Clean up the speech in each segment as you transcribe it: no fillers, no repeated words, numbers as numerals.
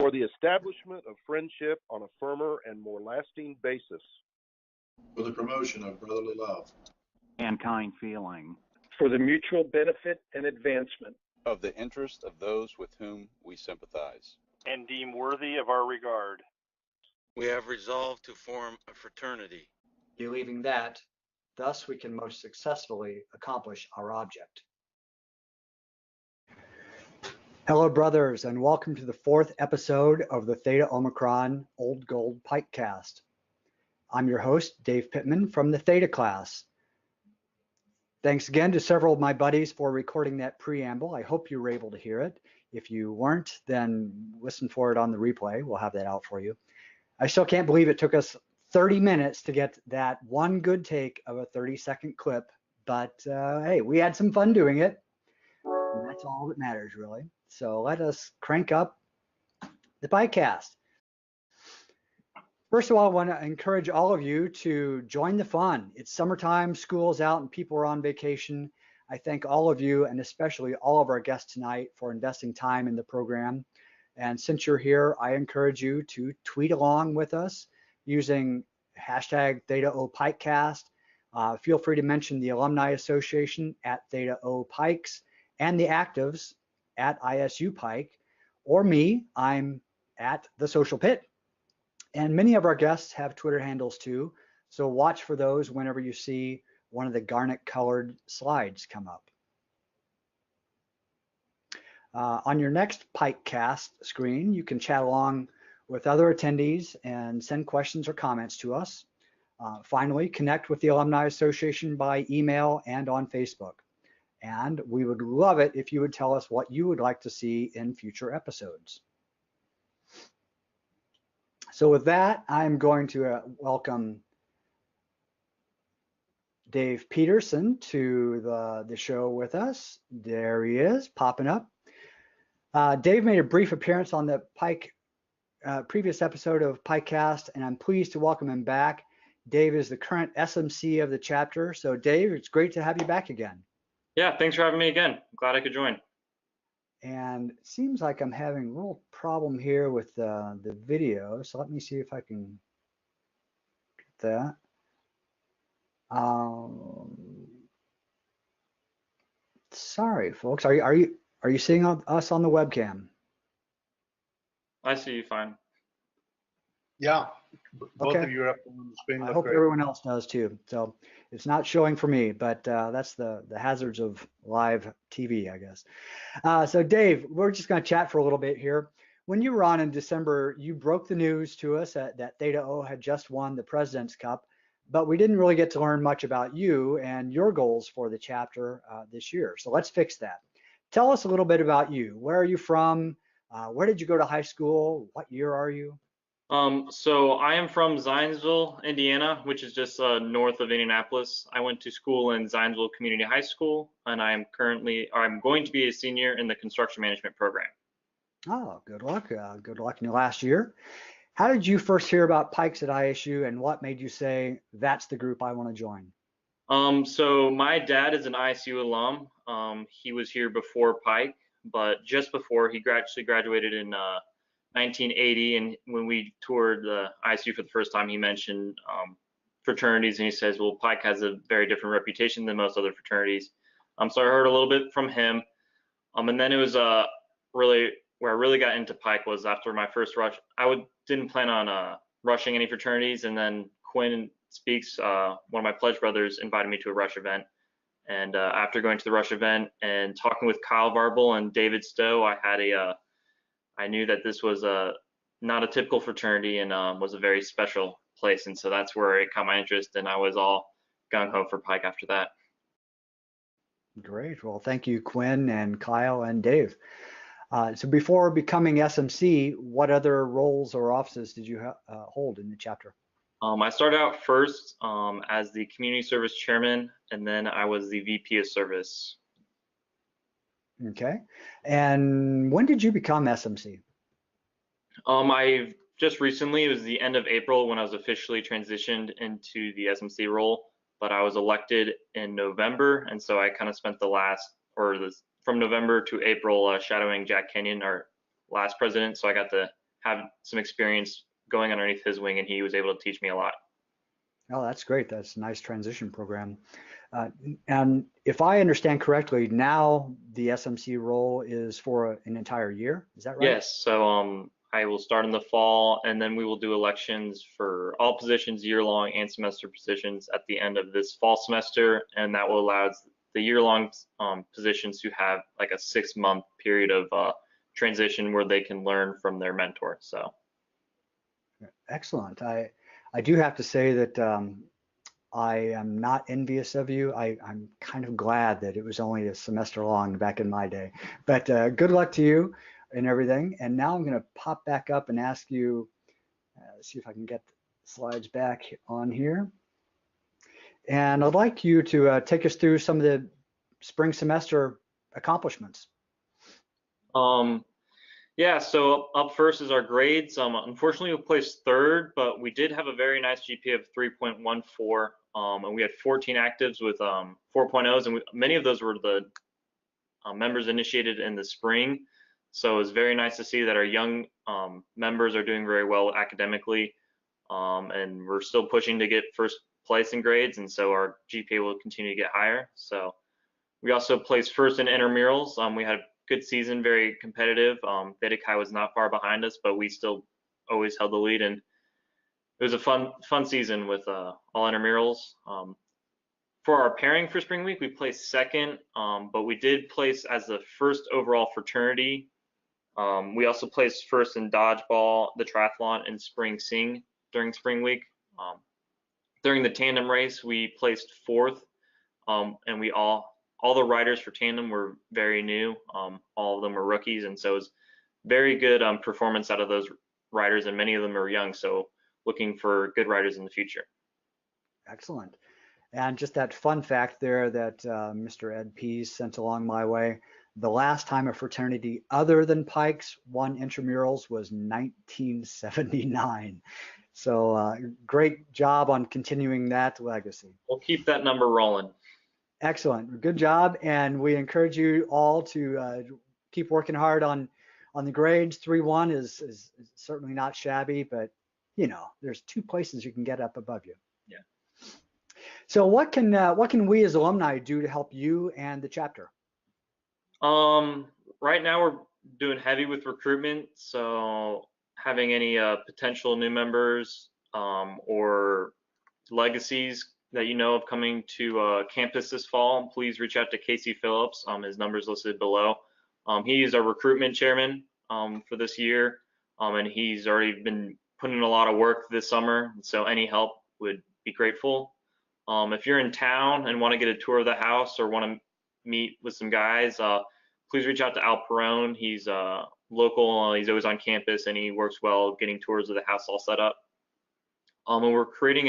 for the establishment of friendship on a firmer and more lasting basis, for the promotion of brotherly love and kind feeling, for the mutual benefit and advancement of the interest of those with whom we sympathize and deem worthy of our regard. We have resolved to form a fraternity, believing that thus we can most successfully accomplish our object. Hello, brothers, and welcome to the 4th episode of the Theta Omicron Old Gold Pikecast. I'm your host, Dave Pittman from the Theta class. Thanks again to several of my buddies for recording that preamble. I hope you were able to hear it. If you weren't, then listen for it on the replay. We'll have that out for you. I still can't believe it took us 30 minutes to get that one good take of a 30-second clip, but hey, we had some fun doing it, and that's all that matters, really. So let us crank up the Pikecast. First of all, I want to encourage all of you to join the fun. It's summertime, school's out, and people are on vacation. I thank all of you, and especially all of our guests tonight, for investing time in the program. And since you're here, I encourage you to tweet along with us using hashtag #ThetaOPikecast. Feel free to mention the Alumni Association at @ThetaOPikes and the actives at ISU Pike, or me, I'm at the Social Pit. And many of our guests have Twitter handles too, so watch for those whenever you see one of the garnet colored slides come up. On your next Pikecast screen, you can chat along with other attendees and send questions or comments to us. Finally, connect with the Alumni Association by email and on Facebook. And we would love it if you would tell us what you would like to see in future episodes. So with that, I'm going to welcome Dave Peterson to the show with us. There he is, popping up. Dave made a brief appearance on the previous episode of Pikecast, and I'm pleased to welcome him back. Dave is the current SMC of the chapter. So Dave, it's great to have you back again. Yeah, thanks for having me again. I'm glad I could join. And it seems like I'm having a little problem here with the video. So let me see if I can get that. Sorry, folks. Are you seeing us on the webcam? I see you fine. Yeah, both Okay. of you are up on the screen. I hope everyone else does too. So it's not showing for me, but that's the hazards of live TV, I guess. So Dave, we're just going to chat for a little bit here. When you were on in December, you broke the news to us that Theta O had just won the President's Cup, but we didn't really get to learn much about you and your goals for the chapter this year. So let's fix that. Tell us a little bit about you. Where are you from? Where did you go to high school? What year are you? So I am from Zionsville, Indiana, which is just north of Indianapolis. I went to school in Zionsville Community High School, and I'm going to be a senior in the construction management program. Oh, good luck. Good luck in your last year. How did you first hear about Pikes at ISU, and what made you say, that's the group I want to join? So my dad is an ISU alum. He was here before Pike, but just before he actually graduated in 1980, and when we toured the ISU for the first time, he mentioned fraternities, and he says, well, Pike has a very different reputation than most other fraternities. So I heard a little bit from him, and then it was really where I really got into Pike was after my first rush. Didn't plan on rushing any fraternities, and then Quinn Speaks, one of my pledge brothers, invited me to a rush event, and after going to the rush event and talking with Kyle Varble and David Stowe, I knew that this was not a typical fraternity and was a very special place, and so that's where it caught my interest, and I was all gung-ho for Pike after that. Great. Well, thank you, Quinn and Kyle and Dave. So before becoming SMC, what other roles or offices did you hold in the chapter? I started out first as the community service chairman, and then I was the VP of service. Okay. And when did you become SMC? I just recently, it was the end of April when I was officially transitioned into the SMC role, but I was elected in November, and so I kind of spent from November to April shadowing Jack Kenyon, our last president, so I got to have some experience going underneath his wing, and he was able to teach me a lot. Oh, that's great. That's a nice transition program. And if I understand correctly, now the SMC role is for an entire year. Is that right? Yes. So I will start in the fall, and then we will do elections for all positions, year-long and semester positions, at the end of this fall semester, and that will allow the year-long positions to have like a 6-month period of transition where they can learn from their mentor. So excellent. I do have to say that I am not envious of you. I'm kind of glad that it was only a semester long back in my day. But good luck to you and everything. And now I'm going to pop back up and ask you, let's see if I can get the slides back on here. And I'd like you to take us through some of the spring semester accomplishments. Yeah, so up first is our grades. Unfortunately, we placed 3rd, but we did have a very nice GPA of 3.14, and we had 14 actives with 4.0s, and many of those were the members initiated in the spring. So it was very nice to see that our young members are doing very well academically, and we're still pushing to get first place in grades, and so our GPA will continue to get higher. So we also placed 1st in intramurals. We had a good season, very competitive. Theta Chi was not far behind us, but we still always held the lead, and it was a fun season with all intramurals. For our pairing for spring week, we placed 2nd, but we did place as the 1st overall fraternity. We also placed 1st in dodgeball, the triathlon, and spring sing during spring week. During the tandem race, we placed 4th, and all the riders for tandem were very new. All of them were rookies, and so it was very good performance out of those riders, and many of them are young, so looking for good riders in the future. Excellent. And just that fun fact there that Mr. Ed Pease sent along my way, the last time a fraternity other than Pikes won intramurals was 1979. So great job on continuing that legacy. We'll keep that number rolling. Excellent. Good job. And we encourage you all to keep working hard on the grades. 3.1 is certainly not shabby, but you know, there's 2 places you can get up above you. Yeah. So what can we as alumni do to help you and the chapter? Right now we're doing heavy with recruitment. So having any potential new members or legacies that you know of coming to campus this fall, please reach out to Casey Phillips. His number is listed below. He is our recruitment chairman for this year, and he's already been putting in a lot of work this summer, so any help would be grateful. If you're in town and want to get a tour of the house or want to meet with some guys, please reach out to Al Perone. He's local, he's always on campus, and he works well getting tours of the house all set up. And we're creating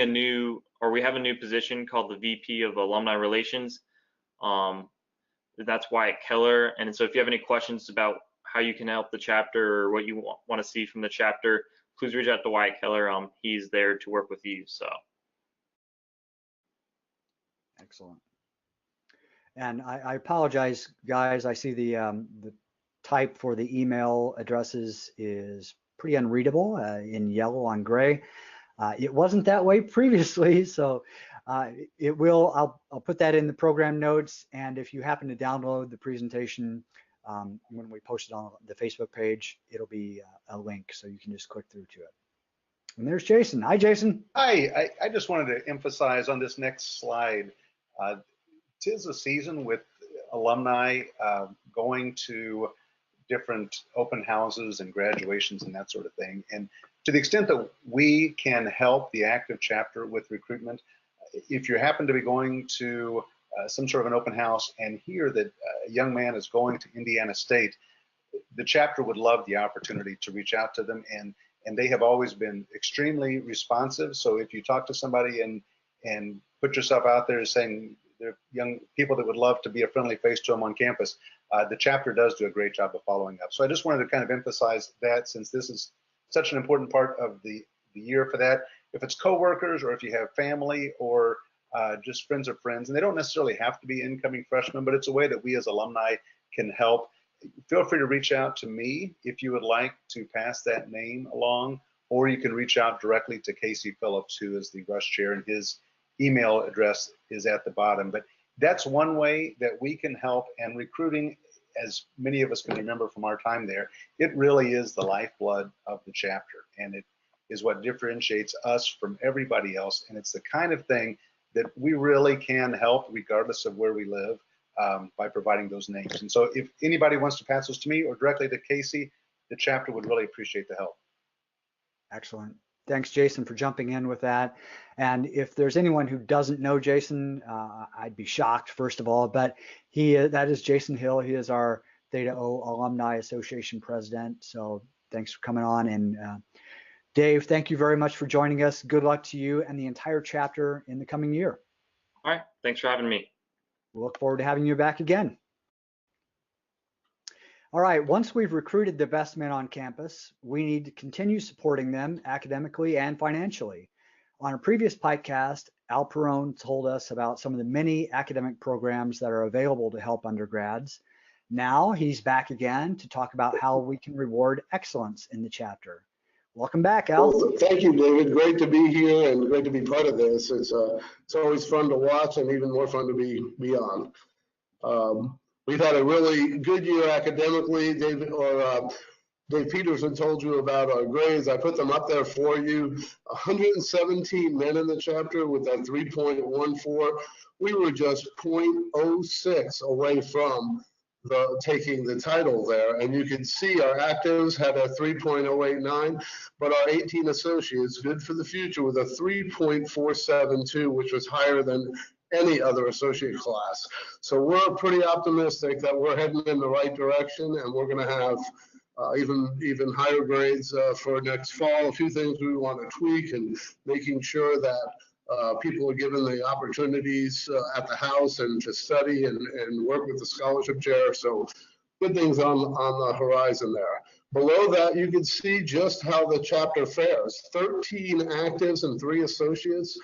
we have a new position called the VP of Alumni Relations. That's Wyatt Keller. And so if you have any questions about how you can help the chapter or what you want to see from the chapter, please reach out to Wyatt Keller. He's there to work with you. So. Excellent. And I apologize, guys. I see the type for the email addresses is pretty unreadable in yellow on gray. It wasn't that way previously, so it will. I'll put that in the program notes, and if you happen to download the presentation when we post it on the Facebook page, it'll be a link, so you can just click through to it. And there's Jason. Hi, Jason. Hi, I just wanted to emphasize on this next slide, 'tis a season with alumni going to different open houses and graduations and that sort of thing. And to the extent that we can help the active chapter with recruitment, if you happen to be going to some sort of an open house and hear that a young man is going to Indiana State, the chapter would love the opportunity to reach out to them, and they have always been extremely responsive. So if you talk to somebody and put yourself out there saying they're young people that would love to be a friendly face to them on campus, the chapter does do a great job of following up. So I just wanted to kind of emphasize that, since this is such an important part of the year for that. If it's coworkers or if you have family or just friends of friends, and they don't necessarily have to be incoming freshmen, but it's a way that we as alumni can help. feel free to reach out to me if you would like to pass that name along, or you can reach out directly to Casey Phillips, who is the Rush Chair, and his email address is at the bottom. But that's one way that we can help, and recruiting, as many of us can remember from our time there, it really is the lifeblood of the chapter, and it is what differentiates us from everybody else, and it's the kind of thing that we really can help regardless of where we live by providing those names. And so if anybody wants to pass those to me or directly to Casey, the chapter would really appreciate the help. Excellent. Thanks, Jason, for jumping in with that. And if there's anyone who doesn't know Jason, I'd be shocked, first of all, but that is Jason Hill. He is our Theta O Alumni Association president. So thanks for coming on. And Dave, thank you very much for joining us. Good luck to you and the entire chapter in the coming year. All right. Thanks for having me. We'll look forward to having you back again. All right, once we've recruited the best men on campus, we need to continue supporting them academically and financially. On a previous Pikecast, Al Perone told us about some of the many academic programs that are available to help undergrads. Now he's back again to talk about how we can reward excellence in the chapter. Welcome back, Al. Well, thank you, David. Great to be here and great to be part of this. It's always fun to watch and even more fun to be on. We've had a really good year academically. Dave Peterson told you about our grades. I put them up there for you. 117 men in the chapter with that 3.14. We were just 0.06 away from taking the title there. And you can see our actives had a 3.089, but our 18 associates, good for the future, with a 3.472, which was higher than any other associate class. So we're pretty optimistic that we're heading in the right direction, and we're going to have even higher grades for next fall. A few things we want to tweak, and making sure that people are given the opportunities at the house and to study and work with the scholarship chair. So good things on the horizon there. Below that, you can see just how the chapter fares. 13 actives and 3 associates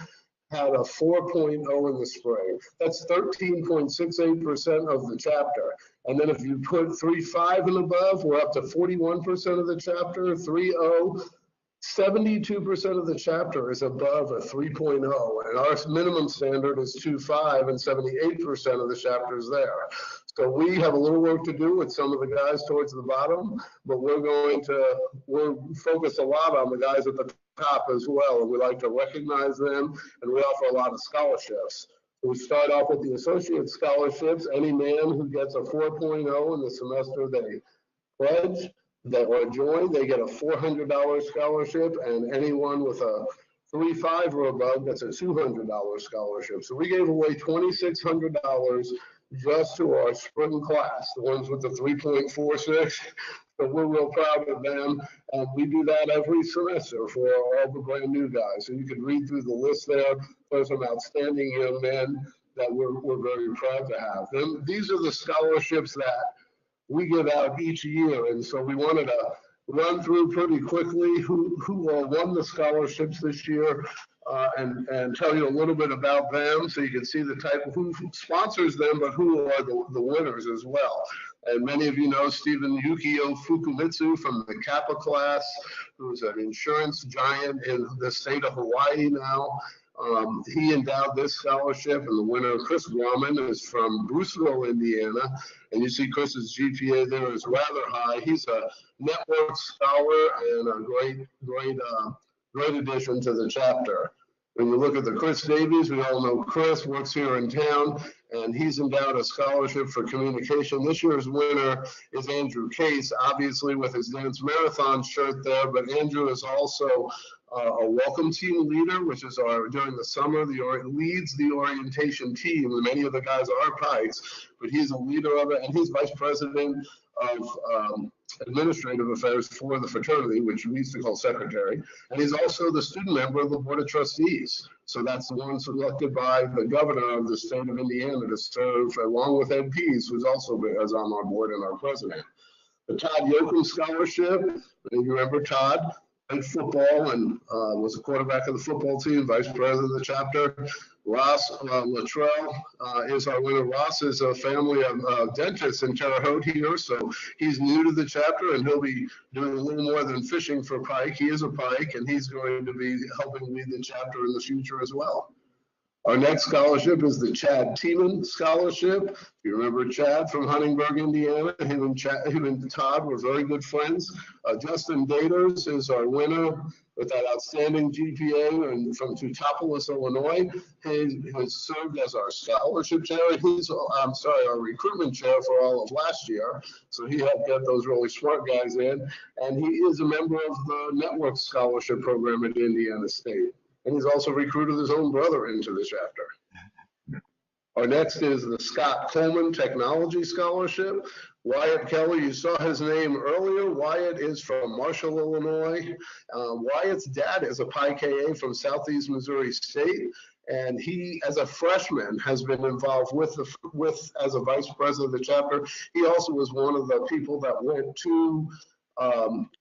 had a 4.0 in the spring. That's 13.68% of the chapter. And then if you put 3.5 and above, we're up to 41% of the chapter. 3.0, 72% of the chapter is above a 3.0, and our minimum standard is 2.5, and 78% of the chapter is there. So we have a little work to do with some of the guys towards the bottom, but we're focused a lot on the guys at the top as well, and we like to recognize them, and we offer a lot of scholarships. We start off with the associate scholarships. Any man who gets a 4.0 in the semester they pledge or join, they get a $400 scholarship, and anyone with a 3.5 or above gets a $200 scholarship. So we gave away $2,600 just to our spring class, the ones with the 3.46. So we're real proud of them. And we do that every semester for all the brand new guys. So you can read through the list there. There's some outstanding young men that we're very proud to have. And these are the scholarships that we give out each year. And so we wanted to run through pretty quickly who won the scholarships this year, and tell you a little bit about them, so you can see the type of who sponsors them, but who are the winners as well. And many of you know Stephen Yukio Fukumitsu from the Kappa class, who's an insurance giant in the state of Hawaii now. He endowed this scholarship, and the winner, Chris Graman, is from Bruceville, Indiana. And you see Chris's GPA there is rather high. He's a network scholar and a great addition to the chapter. When you look at the Chris Davies, we all know Chris works here in town, and he's endowed a scholarship for communication. This year's winner is Andrew Case, obviously with his dance marathon shirt there, but Andrew is also a welcome team leader, which is during the summer, leads the orientation team. And many of the guys are Pikes, but he's a leader of it, and he's vice president of administrative affairs for the fraternity, which we used to call secretary. And he's also the student member of the board of trustees. So that's the one selected by the governor of the state of Indiana to serve along with Ed Pease, who's also is on our board and our president. The Todd Yoakum Scholarship, you remember Todd? played football and was a quarterback of the football team, vice president of the chapter. Ross Luttrell is our winner. Ross is a family of dentists in Terre Haute here, so he's new to the chapter, and he'll be doing a little more than fishing for pike. He is a pike, and he's going to be helping lead the chapter in the future as well. Our next scholarship is the Chad Tiemann Scholarship. If you remember Chad from Huntingburg, Indiana, him and Todd were very good friends. Justin Daters is our winner with that outstanding GPA and from Teutopolis, Illinois. He has served as our scholarship chair. Our recruitment chair for all of last year. So he helped get those really smart guys in. And he is a member of the Network Scholarship Program at Indiana State. And he's also recruited his own brother into the chapter. Our next is the Scott Coleman Technology Scholarship. Wyatt Kelly, you saw his name earlier. Wyatt is from Marshall, Illinois. Wyatt's dad is a PIKE from Southeast Missouri State. And he, as a freshman, has been involved as a vice president of the chapter. He also was one of the people that went to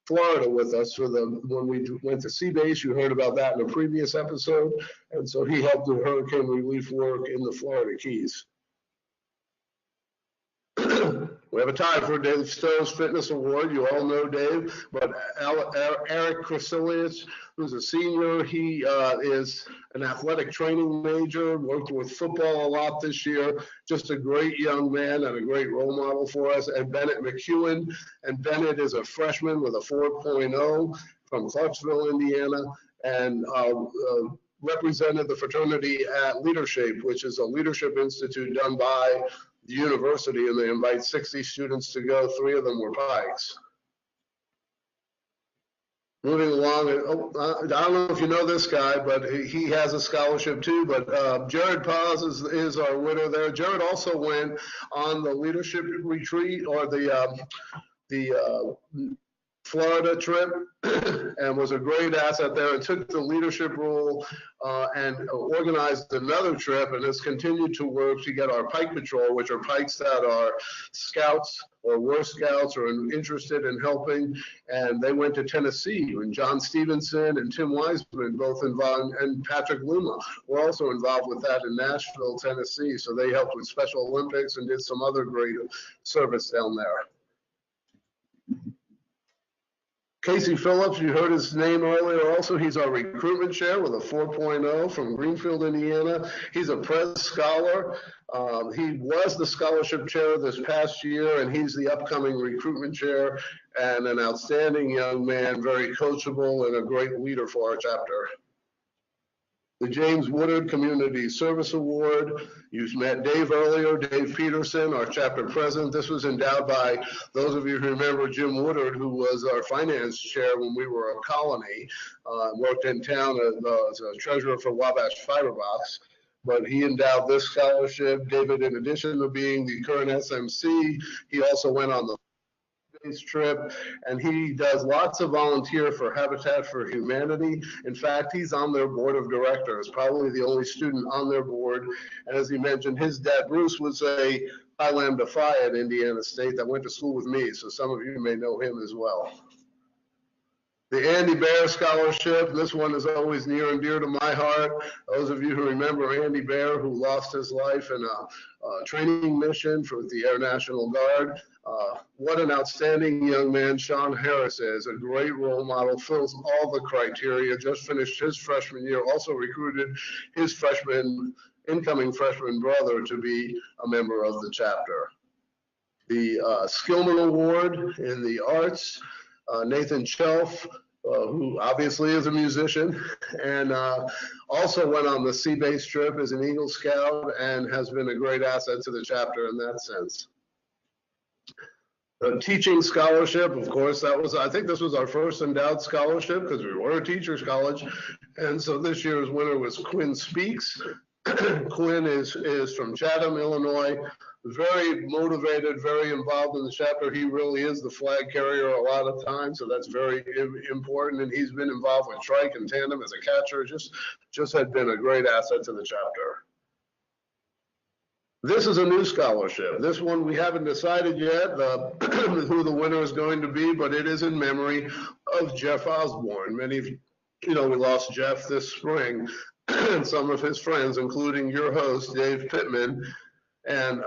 Florida with us when we went to Sea Base. You heard about that in a previous episode. And so he helped with hurricane relief work in the Florida Keys. We have a tie for Dave Stowe's Fitness Award. You all know Dave, but Eric Krasilius, who's a senior, he is an athletic training major, worked with football a lot this year, just a great young man and a great role model for us. And Bennett McEwen, and Bennett is a freshman with a 4.0 from Clarksville, Indiana, and represented the fraternity at Leadership, which is a leadership institute done by the university, and they invite 60 students to go. 3 of them were Pikes. Moving along, I don't know if you know this guy, but he has a scholarship too, but Jared Paz is our winner there. Jared also went on the leadership retreat, or the Florida trip, and was a great asset there, and took the leadership role and organized another trip, and has continued to work to get our Pike Patrol, which are Pikes that are scouts or were scouts or interested in helping, and they went to Tennessee, and John Stevenson and Tim Wiseman both involved, and Patrick Luma were also involved with that in Nashville, Tennessee, so they helped with Special Olympics and did some other great service down there. Casey Phillips, you heard his name earlier also. He's our recruitment chair with a 4.0 from Greenfield, Indiana. He's a Prez Scholar. He was the scholarship chair this past year, and he's the upcoming recruitment chair, and an outstanding young man, very coachable and a great leader for our chapter. The James Woodard Community Service Award. You met Dave earlier, Dave Peterson, our chapter president. This was endowed by those of you who remember Jim Woodard, who was our finance chair when we were a colony, worked in town as a treasurer for Wabash Fiberbox. But he endowed this scholarship. David, in addition to being the current SMC, he also went on the trip, and he does lots of volunteer for Habitat for Humanity. In fact, he's on their board of directors, probably the only student on their board. And as he mentioned, his dad, Bruce, was a Phi Lambda Phi at Indiana State that went to school with me, so some of you may know him as well. The Andy Bear Scholarship, this one is always near and dear to my heart. Those of you who remember Andy Bear, who lost his life in a training mission for the Air National Guard. What an outstanding young man Sean Harris is, a great role model, fills all the criteria, just finished his freshman year, also recruited his incoming freshman brother to be a member of the chapter. The Skillman Award in the Arts, Nathan Chelf, who obviously is a musician, and also went on the Sea Base trip as an Eagle Scout and has been a great asset to the chapter in that sense. The teaching scholarship, of course, I think this was our first endowed scholarship because we were a teacher's college. And so this year's winner was Quinn Speaks. Quinn is from Chatham, Illinois, very motivated, very involved in the chapter. He really is the flag carrier a lot of times, so that's very important. And he's been involved with trike and tandem as a catcher, just had been a great asset to the chapter. This is a new scholarship. This one we haven't decided yet who the winner is going to be, but it is in memory of Jeff Osborne. Many of you know, we lost Jeff this spring, and some of his friends, including your host, Dave Pittman, and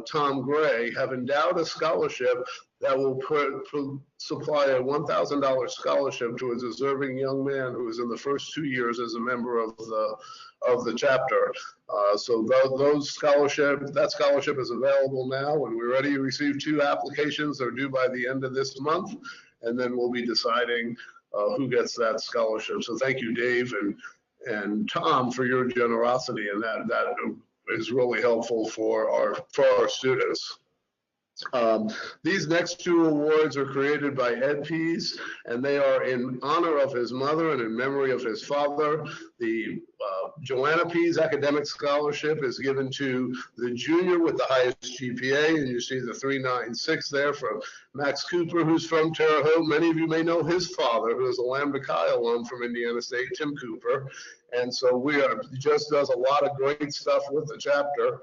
Tom Gray, have endowed a scholarship that will supply a $1,000 scholarship to a deserving young man who is in the first 2 years as a member of the chapter. So that scholarship is available now, and we're ready to receive 2 applications. They're due by the end of this month, and then we'll be deciding who gets that scholarship. So thank you, Dave and Tom, for your generosity, and that is really helpful for our students. These next 2 awards are created by Ed Pease, and they are in honor of his mother and in memory of his father. The Joanna Pease Academic Scholarship is given to the junior with the highest GPA, and you see the 396 there from Max Cooper, who's from Terre Haute. Many of you may know his father, who is a Lambda Chi alum from Indiana State, Tim Cooper. And so just does a lot of great stuff with the chapter.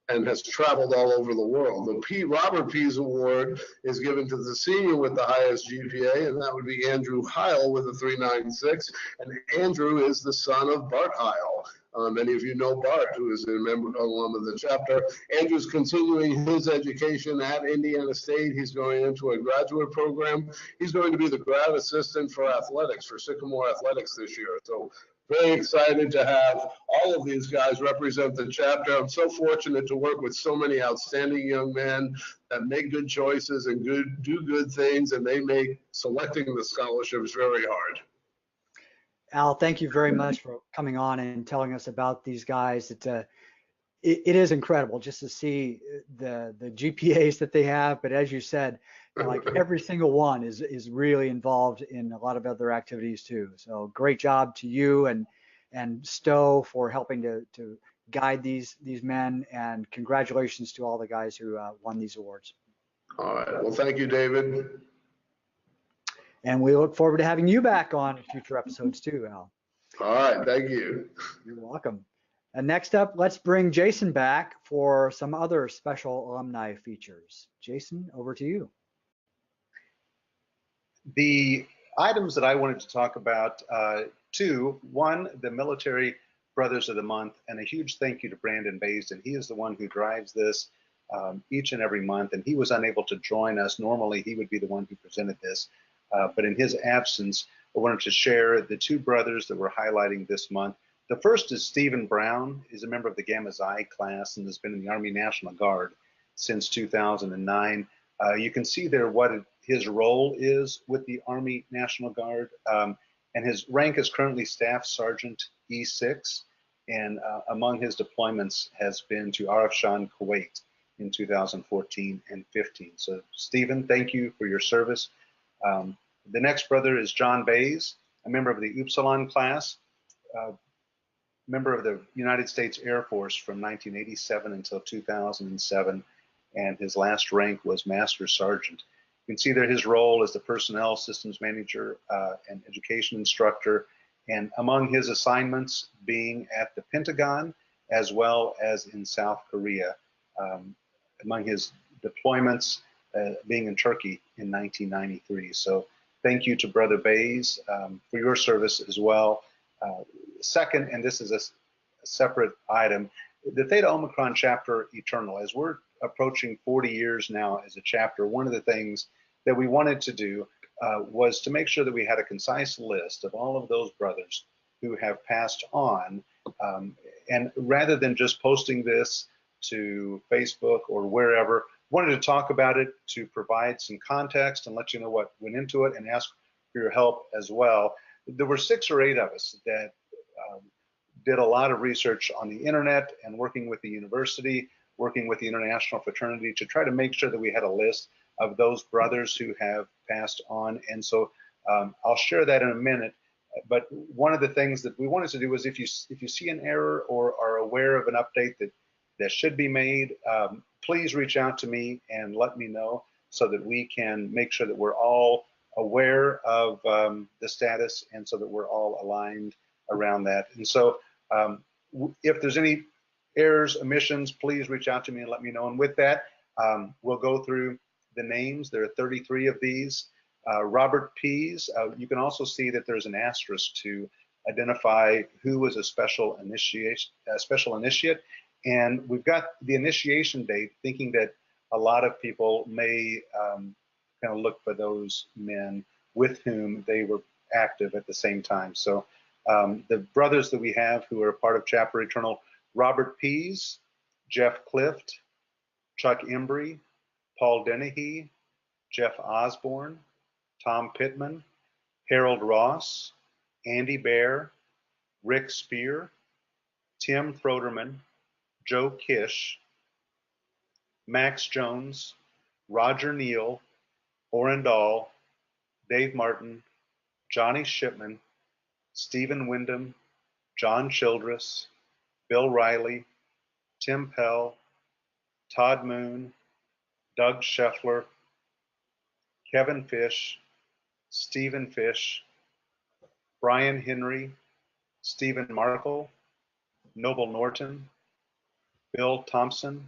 And has traveled all over the world. The Robert Pease Award is given to the senior with the highest GPA, and that would be Andrew Heil with a 396. And Andrew is the son of Bart Heil. Many of you know Bart, who is a alum of the chapter. Andrew's continuing his education at Indiana State. He's going into a graduate program. He's going to be the grad assistant for athletics, for Sycamore Athletics this year. So very excited to have all of these guys represent the chapter. I'm so fortunate to work with so many outstanding young men that make good choices and do good things, and they make selecting the scholarships very hard. Al, thank you very much for coming on and telling us about these guys. It is incredible just to see the GPAs that they have, but as you said, like every single one is really involved in a lot of other activities too. So great job to you and Stowe for helping to guide these men, and congratulations to all the guys who won these awards. All right. Well, thank you, David. And we look forward to having you back on future episodes too, Al. All right. Thank you. You're welcome. And next up, let's bring Jason back for some other special alumni features. Jason, over to you. The items that I wanted to talk about, 2, one, the Military Brothers of the Month, and a huge thank you to Brandon Baisden. He is the one who drives this each and every month, and he was unable to join us. Normally, he would be the one who presented this, but in his absence, I wanted to share the 2 brothers that we're highlighting this month. The first is Stephen Brown. He's a member of the Gamma Xi class and has been in the Army National Guard since 2009. You can see there what his role is with the Army National Guard, and his rank is currently Staff Sergeant E6, and among his deployments has been to Arafshan, Kuwait in 2014 and 15. So Stephen, thank you for your service. The next brother is John Bays, a member of the Upsilon class, member of the United States Air Force from 1987 until 2007, and his last rank was Master Sergeant. You can see there his role as the Personnel Systems Manager and Education Instructor, and among his assignments being at the Pentagon as well as in South Korea. Among his deployments being in Turkey in 1993. So thank you to Brother Bays for your service as well. Second, and this is a separate item, the Theta Omicron chapter Eternal. As we're approaching 40 years now as a chapter, one of the things that we wanted to do was to make sure that we had a concise list of all of those brothers who have passed on. And rather than just posting this to Facebook or wherever, wanted to talk about it to provide some context and let you know what went into it and ask for your help as well. There were 6 or 8 of us that did a lot of research on the internet and working with the university, working with the international fraternity to try to make sure that we had a list of those brothers who have passed on. And so I'll share that in a minute. But one of the things that we wanted to do was if you see an error or are aware of an update that should be made, please reach out to me and let me know so that we can make sure that we're all aware of the status and so that we're all aligned around that. And so if there's any errors, omissions, please reach out to me and let me know. And with that, we'll go through the names. There are 33 of these. Robert Pease, you can also see that there's an asterisk to identify who was a special initiate. And we've got the initiation date, thinking that a lot of people may kind of look for those men with whom they were active at the same time. So the brothers that we have who are part of Chapter Eternal: Robert Pease, Jeff Clift, Chuck Embry, Paul Dennehy, Jeff Osborne, Tom Pittman, Harold Ross, Andy Bear, Rick Spear, Tim Froderman, Joe Kish, Max Jones, Roger Neal, Orrin Dahl, Dave Martin, Johnny Shipman, Stephen Wyndham, John Childress, Bill Riley, Tim Pell, Todd Moon, Doug Scheffler, Kevin Fish, Stephen Fish, Brian Henry, Stephen Markle, Noble Norton, Bill Thompson,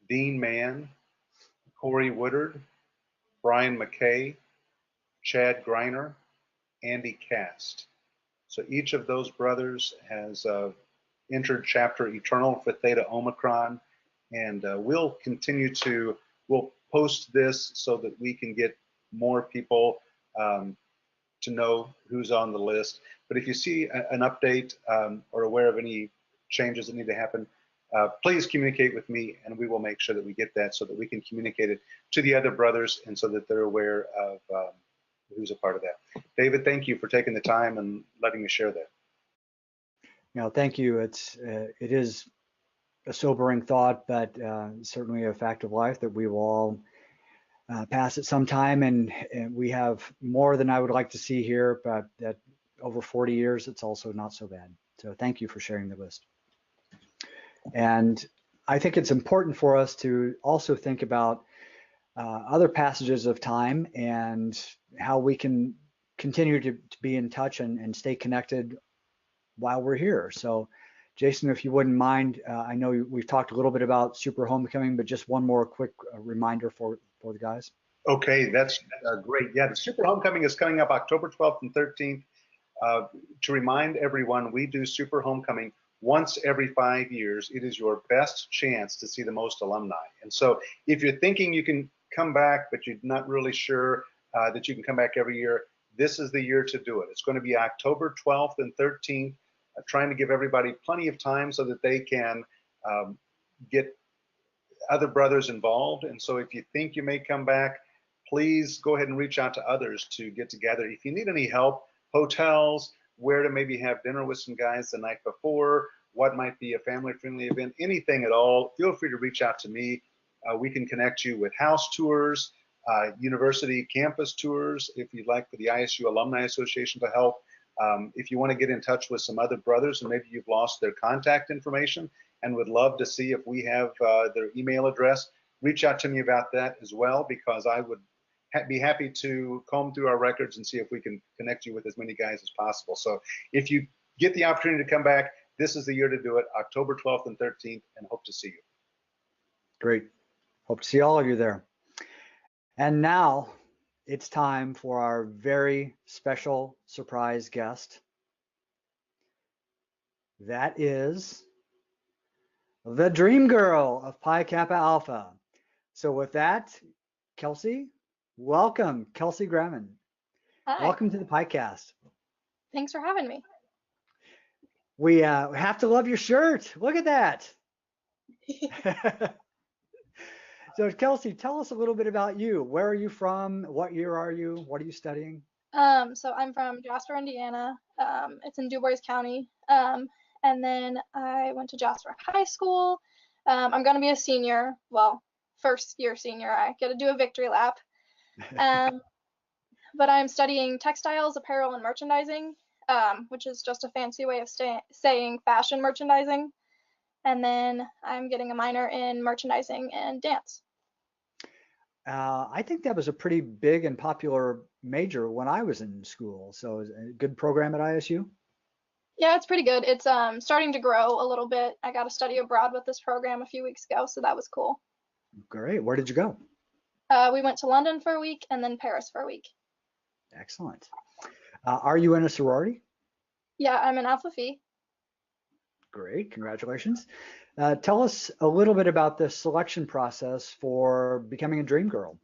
Dean Mann, Corey Woodard, Brian McKay, Chad Greiner, Andy Cast. So each of those brothers has entered Chapter Eternal for Theta Omicron, and we'll post this so that we can get more people to know who's on the list. But if you see an update or aware of any changes that need to happen, please communicate with me, and we will make sure that we get that so that we can communicate it to the other brothers and so that they're aware of who's a part of that. David, thank you for taking the time and letting me share that. No, thank you. It is a sobering thought, but certainly a fact of life that we will all pass at some time, and we have more than I would like to see here, but that over 40 years, it's also not so bad. So thank you for sharing the list. And I think it's important for us to also think about other passages of time and how we can continue to be in touch and stay connected while we're here. So Jason, if you wouldn't mind, I know we've talked a little bit about Super Homecoming, but just one more quick reminder for the guys. Okay, that's great. Yeah, the Super Homecoming is coming up October 12th and 13th. To remind everyone, we do Super Homecoming once every 5 years. It is your best chance to see the most alumni. And so if you're thinking you can come back, but you're not really sure that you can come back every year, this is the year to do it. It's going to be October 12th and 13th, trying to give everybody plenty of time so that they can get other brothers involved. And so if you think you may come back, please go ahead and reach out to others to get together. If you need any help, hotels, where to maybe have dinner with some guys the night before, what might be a family-friendly event, anything at all, feel free to reach out to me. We can connect you with house tours, university campus tours, if you'd like for the ISU Alumni Association to help. If you want to get in touch with some other brothers and maybe you've lost their contact information and would love to see if we have their email address, reach out to me about that as well, because I would be happy to comb through our records and see if we can connect you with as many guys as possible. So if you get the opportunity to come back, this is the year to do it, October 12th and 13th, and hope to see you. Great. Hope to see all of you there. And now it's time for our very special surprise guest. That is the dream girl of Pi Kappa Alpha. So with that, Kelsey, welcome, Kelsey Graman. Hi. Welcome to the Pikecast. Thanks for having me. We have to love your shirt. Look at that. So Kelsey, tell us a little bit about you. Where are you from? What year are you? What are you studying? So I'm from Jasper, Indiana. It's in DuBois County. And then I went to Jasper High School. I'm going to be a senior. Well, first year senior. I get to do a victory lap. But I'm studying textiles, apparel, and merchandising, which is just a fancy way of saying fashion merchandising. And then I'm getting a minor in merchandising and dance. I think that was a pretty big and popular major when I was in school. So is it a good program at ISU? Yeah, it's pretty good. It's starting to grow a little bit. I got to study abroad with this program a few weeks ago, so that was cool. Great. Where did you go? We went to London for a week and then Paris for a week. Excellent. Are you in a sorority? Yeah, I'm in Alpha Phi. Great. Congratulations. Tell us a little bit about the selection process for becoming a Dream Girl.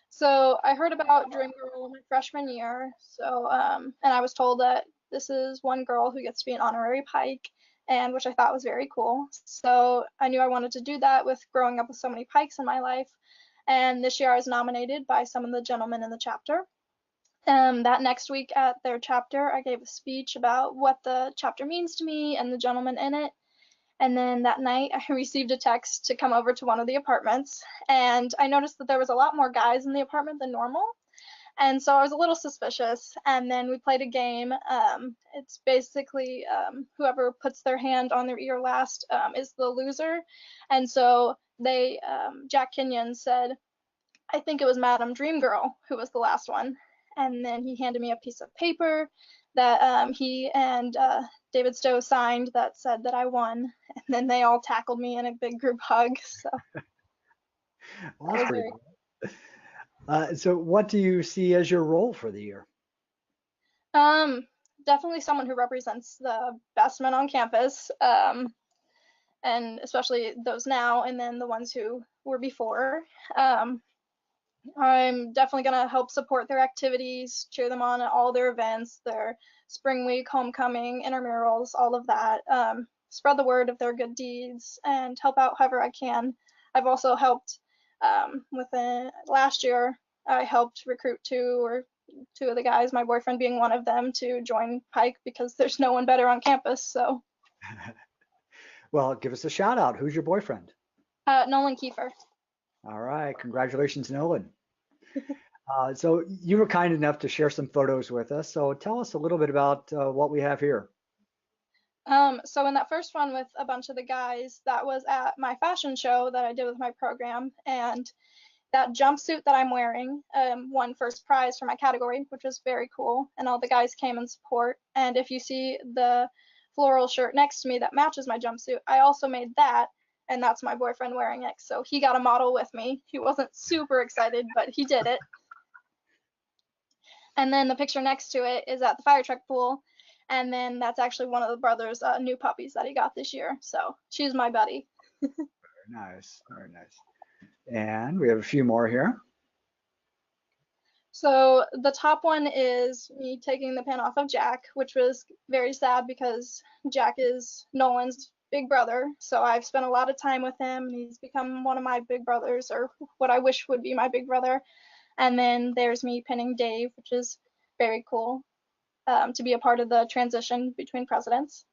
So I heard about Dream Girl my freshman year. So and I was told that this is one girl who gets to be an honorary Pike, and which I thought was very cool. So I knew I wanted to do that with growing up with so many Pikes in my life. And this year I was nominated by some of the gentlemen in the chapter. That next week at their chapter, I gave a speech about what the chapter means to me and the gentleman in it. And then that night, I received a text to come over to one of the apartments, and I noticed that there was a lot more guys in the apartment than normal. And so I was a little suspicious. And then we played a game. It's basically whoever puts their hand on their ear last is the loser. And so they, Jack Kenyon said, I think it was Madam Dream Girl who was the last one. And then he handed me a piece of paper that he and David Stowe signed that said that I won. And then they all tackled me in a big group hug. So, Well, that's pretty cool. So what do you see as your role for the year? Definitely someone who represents the best men on campus, and especially those now, and then the ones who were before. I'm definitely going to help support their activities, cheer them on at all their events, their spring week, homecoming, intramurals, all of that. Spread the word of their good deeds and help out however I can. I've also helped last year, I helped recruit two of the guys, my boyfriend being one of them, to join Pike because there's no one better on campus. So. Well, give us a shout out. Who's your boyfriend? Nolan Kiefer. All right. Congratulations, Nolan. So you were kind enough to share some photos with us. So tell us a little bit about what we have here. So in that first one with a bunch of the guys, that was at my fashion show that I did with my program. And that jumpsuit that I'm wearing won first prize for my category, which was very cool. And all the guys came in support. And if you see the floral shirt next to me that matches my jumpsuit, I also made that. And that's my boyfriend wearing it. So he got a model with me. He wasn't super excited, but he did it. And then the picture next to it is at the fire truck pool. And then that's actually one of the brothers' new puppies that he got this year. So she's my buddy. Very nice. Very nice. And we have a few more here. So the top one is me taking the pin off of Jack, which was very sad because Jack is Nolan's big brother. So I've spent a lot of time with him. He's become one of my big brothers, or what I wish would be my big brother. And then there's me pinning Dave, which is very cool to be a part of the transition between presidents.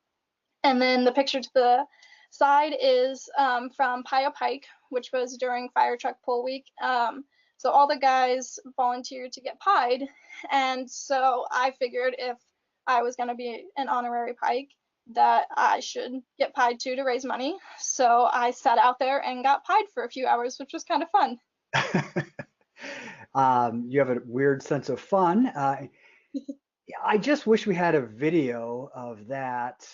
And then the picture to the side is from Pike, which was during fire truck pull week. So all the guys volunteered to get pied. And so I figured if I was going to be an honorary Pike, that I should get pied too to raise money. So I sat out there and got pied for a few hours, which was kind of fun. You have a weird sense of fun. I just wish we had a video of that.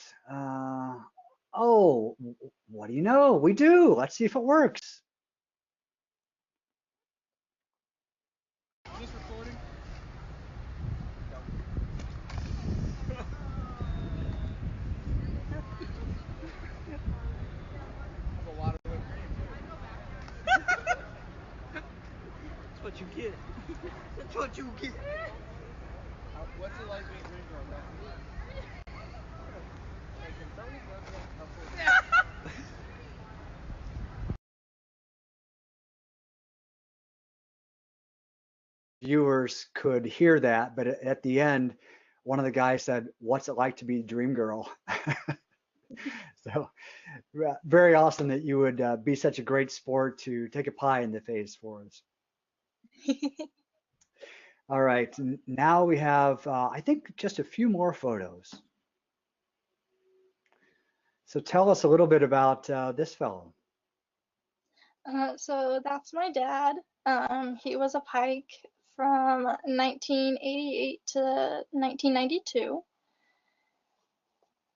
Oh, what do you know? We do. Let's see if it works. Is this recording? That's a lot of whipped cream too. That's what you get. That's what you get. What's it like being Green Girl, Kelsey? Hey, can somebody go to that couple? Viewers could hear that, but at the end, one of the guys said, "What's it like to be Dream Girl?" So very awesome that you would be such a great sport to take a pie in the face for us. All right, now we have, I think, just a few more photos. So tell us a little bit about this fellow. So that's my dad. He was a Pike from 1988 to 1992.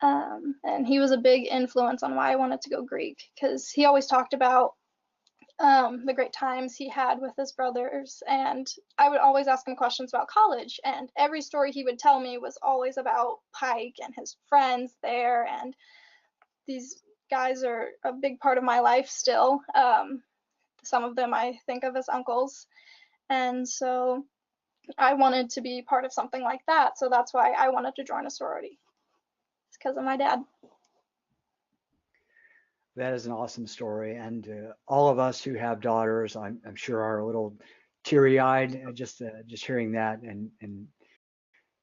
And he was a big influence on why I wanted to go Greek, because he always talked about the great times he had with his brothers, and I would always ask him questions about college, and every story he would tell me was always about Pike and his friends there, and these guys are a big part of my life still. Some of them I think of as uncles, and so I wanted to be part of something like that, so that's why I wanted to join a sorority. It's because of my dad. That is an awesome story, and all of us who have daughters, I'm sure, are a little teary-eyed just hearing that and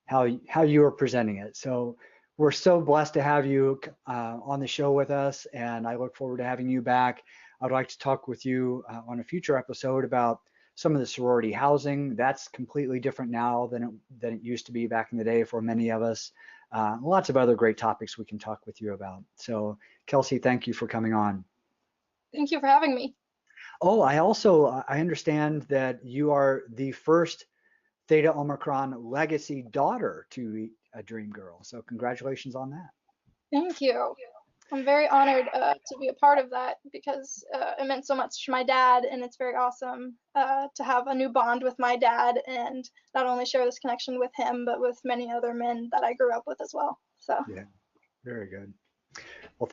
how you are presenting it. So we're so blessed to have you on the show with us, and I look forward to having you back. I'd like to talk with you on a future episode about some of the sorority housing. That's completely different now than it used to be back in the day for many of us. Lots of other great topics we can talk with you about. So Kelsey, thank you for coming on. Thank you for having me. Oh, I understand that you are the first Theta Omicron legacy daughter to be a Dream Girl. So congratulations on that. Thank you. I'm very honored to be a part of that, because it meant so much to my dad, and it's very awesome to have a new bond with my dad and not only share this connection with him, but with many other men that I grew up with as well. So yeah, very good. Well,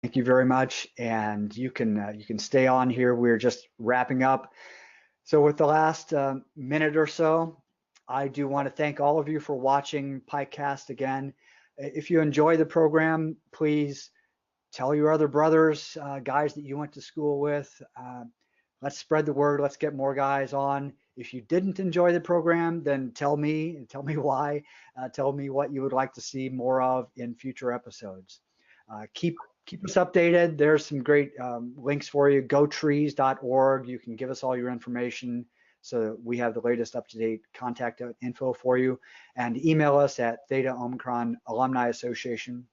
thank you very much, and you can stay on here. We're just wrapping up. So with the last minute or so, I do want to thank all of you for watching Pikecast again. If you enjoy the program, please tell your other brothers, guys that you went to school with. Let's spread the word. Let's get more guys on. If you didn't enjoy the program, then tell me why. Tell me what you would like to see more of in future episodes. Keep us updated. There's some great links for you. GoTrees.org. You can give us all your information so that we have the latest up-to-date contact info for you. And email us at Theta Omicron Alumni Association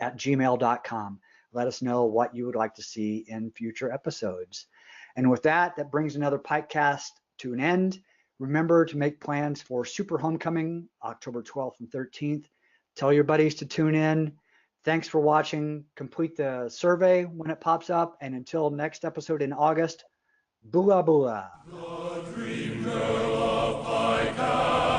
@gmail.com. Let us know what you would like to see in future episodes. And with that, that brings another Pikecast to an end. Remember to make plans for Super Homecoming, October 12th and 13th. Tell your buddies to tune in. Thanks for watching. Complete the survey when it pops up. And until next episode in August, boola boola. The Dream Girl of Pikecast.